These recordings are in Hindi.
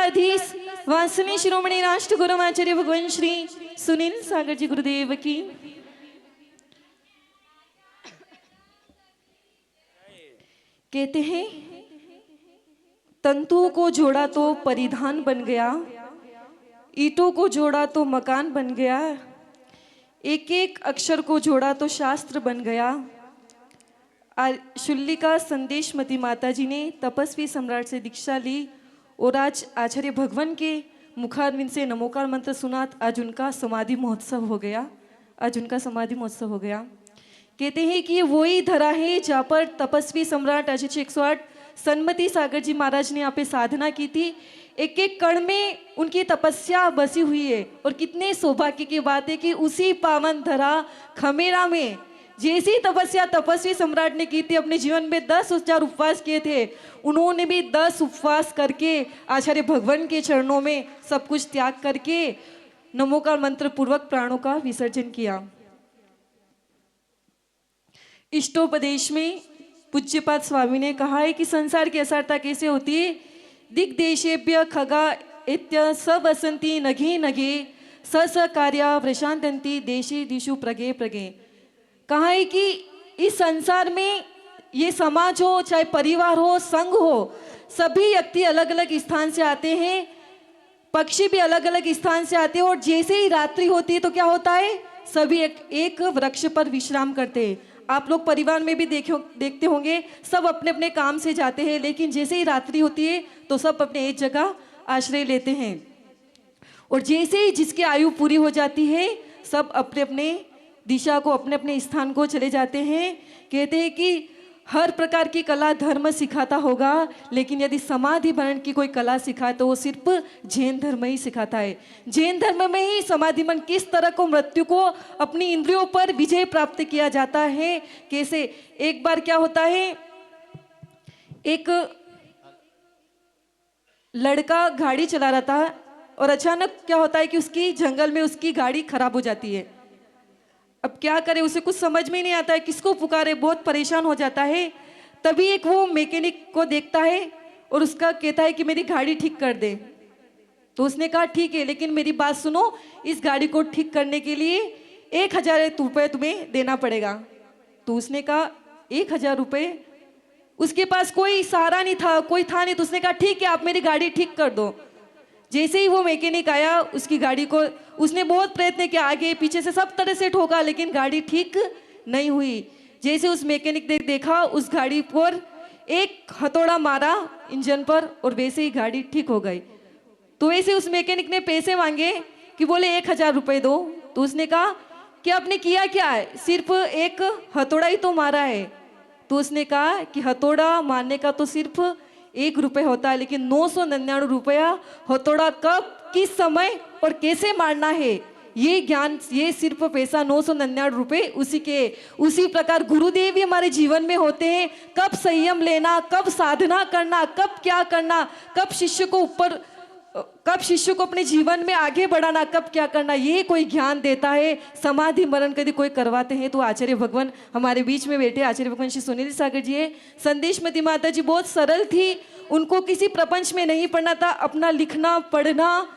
पीठाधीश वासनी शिरोमणि राष्ट्र गुरु आचार्य भगवान श्री सुनील सागर जी गुरुदेव की। कहते हैं तंतुओं को जोड़ा तो परिधान बन गया, ईंटों को जोड़ा तो मकान बन गया, एक एक अक्षर को जोड़ा तो शास्त्र बन गया। शुल्लिका संदेशमती माता जी ने तपस्वी सम्राट से दीक्षा ली और आज आचार्य भगवान के मुखारविंद से नमोकार मंत्र सुना। आज उनका समाधि महोत्सव हो गया, आज उनका समाधि महोत्सव हो गया। कहते हैं कि ये वही धरा है जहाँ पर तपस्वी सम्राट आचार्य 108 सन्मति सागर जी महाराज ने यहाँ पे साधना की थी। एक एक कण में उनकी तपस्या बसी हुई है और कितने सौभाग्य की बात है कि उसी पावन धरा खमेरा में जैसी तपस्या तपस्वी सम्राट ने की थी, अपने जीवन में 10,000 उपवास किए थे, उन्होंने भी 10 उपवास करके आचार्य भगवान के चरणों में सब कुछ त्याग करके नमोकार मंत्र पूर्वक प्राणों का विसर्जन किया। इष्टोपदेश में पूज्यपाद स्वामी ने कहा है कि संसार की असारता कैसे होती है। दिग्देशेभ्य खगा इत्य सबसंति नघे नघे स कार्या प्रशांतंति देशे दिशु प्रगे प्रगे। कहा है कि इस संसार में ये समाज हो, चाहे परिवार हो, संघ हो, सभी व्यक्ति अलग अलग स्थान से आते हैं, पक्षी भी अलग अलग स्थान से आते हैं और जैसे ही रात्रि होती है तो क्या होता है, सभी एक वृक्ष पर विश्राम करते हैं। आप लोग परिवार में भी देखते होंगे, सब अपने अपने काम से जाते हैं, लेकिन जैसे ही रात्रि होती है तो सब अपने एक जगह आश्रय लेते हैं और जैसे ही जिसकी आयु पूरी हो जाती है सब अपने अपने दिशा को, अपने अपने स्थान को चले जाते हैं। कहते हैं कि हर प्रकार की कला धर्म सिखाता होगा, लेकिन यदि समाधि भरण की कोई कला सिखाए तो वो सिर्फ जैन धर्म ही सिखाता है। जैन धर्म में ही समाधि मन किस तरह को मृत्यु को अपनी इंद्रियों पर विजय प्राप्त किया जाता है। कैसे एक बार क्या होता है, एक लड़का गाड़ी चला रहा था और अचानक क्या होता है कि उसकी जंगल में उसकी गाड़ी खराब हो जाती है। अब क्या करे, उसे कुछ समझ में नहीं आता है, किसको पुकारे, बहुत परेशान हो जाता है। तभी एक वो मैकेनिक को देखता है और उसका कहता है कि मेरी गाड़ी ठीक कर दे। तो उसने कहा ठीक है, लेकिन मेरी बात सुनो, इस गाड़ी को ठीक करने के लिए 1,000 रुपये तुम्हें देना पड़ेगा। तो उसने कहा 1,000 रुपये, उसके पास कोई सहारा नहीं था, कोई था नहीं। तो उसने कहा ठीक है, आप मेरी गाड़ी ठीक कर दो। जैसे ही वो मैकेनिक आया, उसकी गाड़ी को उसने बहुत प्रयत्न किया, आगे पीछे से सब तरह से ठोका, लेकिन गाड़ी ठीक नहीं हुई। जैसे उस मैकेनिक ने देखा, उस गाड़ी पर एक हथौड़ा मारा इंजन पर और वैसे ही गाड़ी ठीक हो गई। तो वैसे उस मैकेनिक ने पैसे मांगे कि बोले 1,000 रुपये दो। तो उसने कहा कि आपने किया क्या है, सिर्फ एक हथौड़ा ही तो मारा है। तो उसने कहा कि हथौड़ा मारने का तो सिर्फ 1 रुपये होता है, लेकिन 999 रुपया हथौड़ा कब, किस समय और कैसे मारना है, ये ज्ञान, ये सिर्फ पैसा 999 रुपये उसी प्रकार गुरुदेव भी हमारे जीवन में होते हैं। कब संयम लेना, कब साधना करना, कब क्या करना, कब शिष्य को अपने जीवन में आगे बढ़ाना, कब क्या करना, ये कोई ज्ञान देता है। समाधि मरण यदि कोई करवाते हैं तो आचार्य भगवान हमारे बीच में बैठे आचार्य भगवान श्री सुनील सागर जी है। संदेशमती माता जी बहुत सरल थी, उनको किसी प्रपंच में नहीं पढ़ना था, अपना लिखना पढ़ना,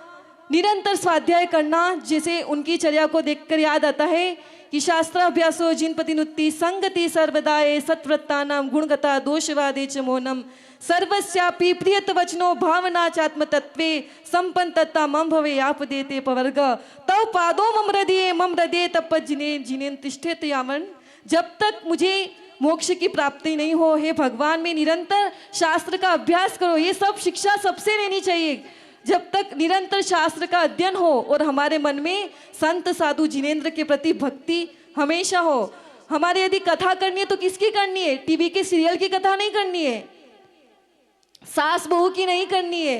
निरंतर स्वाध्याय करना। जैसे उनकी चर्या को देखकर याद आता है कि शास्त्राभ्यासो जिनपतिनुत्ति संगति सर्वदाय सत्व्रतानाम गुणगता दोषवादे च मौनम सर्वस्यापि प्रियत वचनो भावना चात्म तत्वे संपन्न तत्ता मम भवे आप देते पवर्ग तव पादो मम हृदय तपत जिने तिष्ठेत यावन। जब तक मुझे मोक्ष की प्राप्ति नहीं हो, हे भगवान, में निरंतर शास्त्र का अभ्यास करो। ये सब शिक्षा सबसे लेनी चाहिए। जब तक निरंतर शास्त्र का अध्ययन हो और हमारे मन में संत साधु जिनेंद्र के प्रति भक्ति हमेशा हो। हमारे यदि कथा करनी है तो किसकी करनी है, टीवी के सीरियल की कथा नहीं करनी है, सास बहू की नहीं करनी है,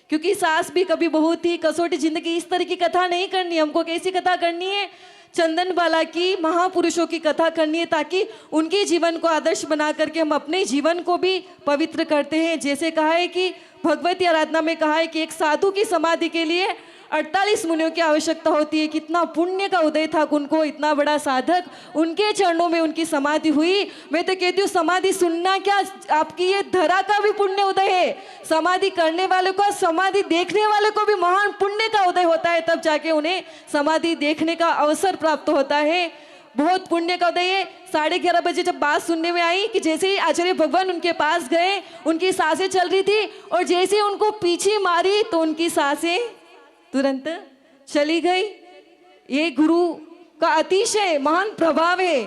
क्योंकि सास भी कभी बहू थी, कसौटी जिंदगी, इस तरह की कथा नहीं करनी है। हमको कैसी कथा करनी है, चंदन बाला की, महापुरुषों की कथा करनी है, ताकि उनके जीवन को आदर्श बना करके हम अपने जीवन को भी पवित्र करते हैं। जैसे कहा है कि भगवती आराधना में कहा है कि एक साधु की समाधि के लिए 48 मुनियों की आवश्यकता होती है। कितना पुण्य का उदय था उनको, इतना बड़ा साधक, उनके चरणों में उनकी समाधि हुई। मैं तो कहती हूँ समाधि सुनना क्या, आपकी ये धरा का भी पुण्य उदय है। समाधि करने वाले को, समाधि देखने वाले को भी महान पुण्य का उदय होता है, तब जाके उन्हें समाधि देखने का अवसर प्राप्त होता है। बहुत पुण्य का उदय है। 11:30 बजे जब बात सुनने में आई कि जैसे ही आचार्य भगवान उनके पास गए, उनकी सांसें चल रही थी और जैसे ही उनको पीछे मारी तो उनकी सांसें तुरंत चली गई। ये गुरु का अतिशय महान प्रभाव है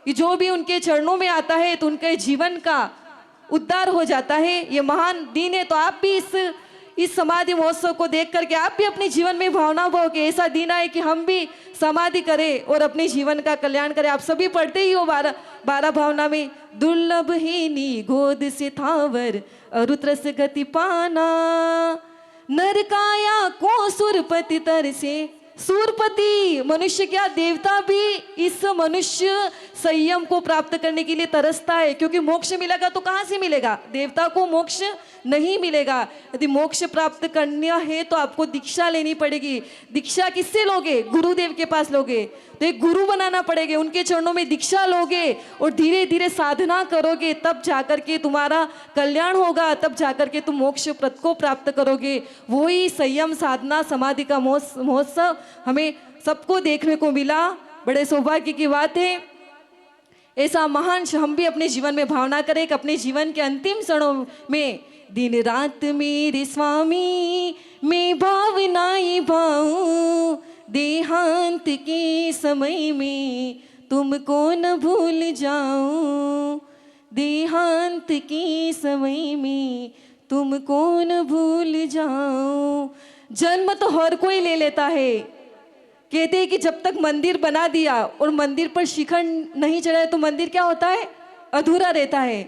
कि जो भी उनके चरणों में आता है तो उनके जीवन का उद्धार हो जाता है। ये महान दिन है। तो आप भी इस समाधि महोत्सव को देख करके आप भी अपने जीवन में भावना भाव के ऐसा दिन आए कि हम भी समाधि करें और अपने जीवन का कल्याण करें। आप सभी पढ़ते ही हो 12 भावना में, दुर्लभ ही नी गोद से थावर अरुत्रस गति पाना, नरकाया को सुरपति तर से। सूरपति मनुष्य क्या, देवता भी इस मनुष्य संयम को प्राप्त करने के लिए तरसता है, क्योंकि मोक्ष मिलेगा तो कहां से मिलेगा, देवता को मोक्ष नहीं मिलेगा। यदि मोक्ष प्राप्त करना है तो आपको दीक्षा लेनी पड़ेगी। दीक्षा किससे लोगे, गुरुदेव के पास लोगे, तो एक गुरु बनाना पड़ेगा, उनके चरणों में दीक्षा लोगे और धीरे धीरे साधना करोगे, तब जाकर के तुम्हारा कल्याण होगा, तब जाकर के तुम मोक्ष पद को प्राप्त करोगे। वही संयम साधना समाधि का महोत्सव हमें सबको देखने को मिला। बड़े सौभाग्य की बात है। ऐसा महान हम भी अपने जीवन में भावना करें कि अपने जीवन के अंतिम क्षणों में दिन रात मेरे स्वामी मैं भावनाएं भाऊं, देहांत के समय में तुमको न भूल जाऊं, देहांत के समय में तुमको न भूल जाऊं। जन्म तो हर कोई ले लेता है। कहते हैं कि जब तक मंदिर बना दिया और मंदिर पर शिखर नहीं चढ़ाया तो मंदिर क्या होता है, अधूरा रहता है।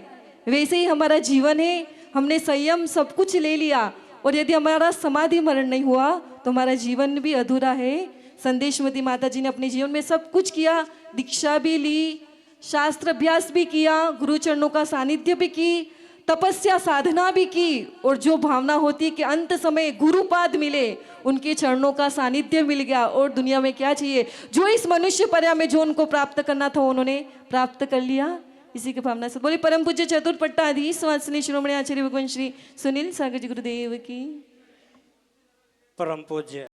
वैसे ही हमारा जीवन है। हमने संयम सब कुछ ले लिया और यदि हमारा समाधि मरण नहीं हुआ तो हमारा जीवन भी अधूरा है। संदेशमती माता जी ने अपने जीवन में सब कुछ किया, दीक्षा भी ली, शास्त्र अभ्यास भी किया, गुरु चरणों का सानिध्य भी की, तपस्या साधना भी की, और जो भावना होती है कि अंत समय गुरुपाद मिले, उनके चरणों का सानिध्य मिल गया, और दुनिया में क्या चाहिए। जो इस मनुष्य पर्या में जो उनको प्राप्त करना था उन्होंने प्राप्त कर लिया। इसी की भावना से बोले परम पूज्य चतुर्पट्टाधीश वात्सल्य शिरोमणि आचार्य भगवान श्री सुनील सागर जी गुरुदेव की। परम पूज्य